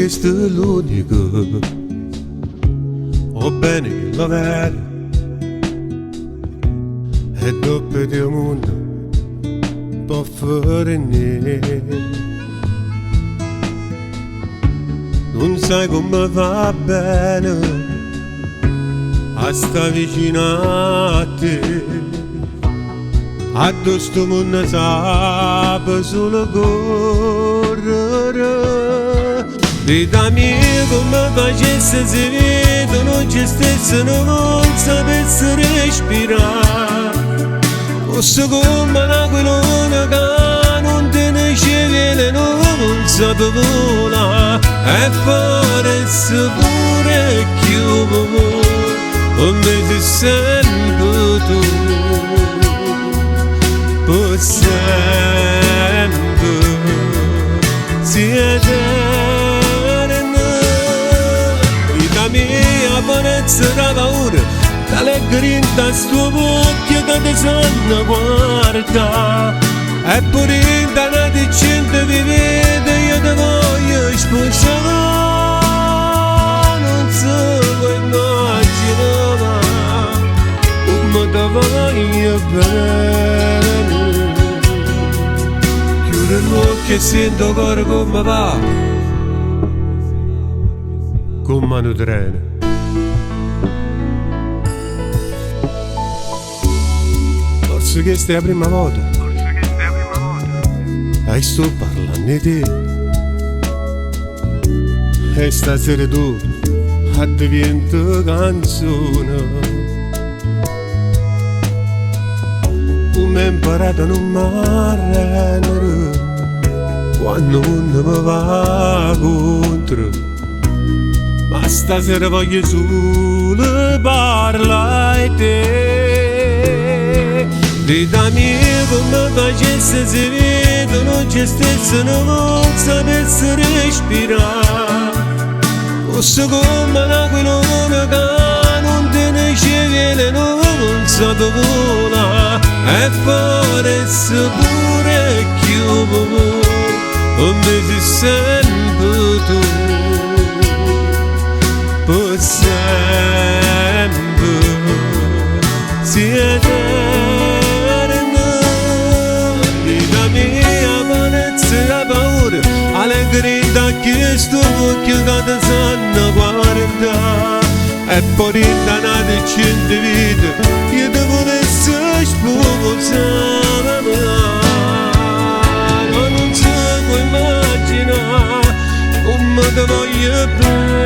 questa è l'unica, o bene che la vera, e dopo di mondo può fare niente. Non sai come va bene a sta vicino a te, addosso sto mondo sape solo correre. Vita mia come facesse se vedo non c'è stesso, non sapesse respirare, fosse come un aquilone che non te ne sceglie, non sape volare, e faresse pure chiuso come sei sempre tu, per sempre siete. Vita mia, bonezza da paura, d'allegria in sto occhio che ti sanno guarda, e pure in una decente vivete io ti voglio sposare, non so come immaginava come ti voglio bene. Chiudo l'occhio e sento ancora come va, come un treno. Forse questa è la prima volta, e sto parlando di te, e stasera tu diventa canzone. Come ho imparato a non m'arrendere quando non mi va contro, ma stasera voglio solo parlare di te. Vita mia come facesse se vedo non c'è stesso, non sapesse respirare, fosse come un aquilone che non te ne sceglie, non sape volare, e faresse pure chiuso come sei sempre tu, per sempre siete. Vita mia, bonezza e paura, allegria che sto occhio che ti sanno guardare, e poi in una decente vita io ti volessi sposare, ma non so come immaginare come ti voglio bene.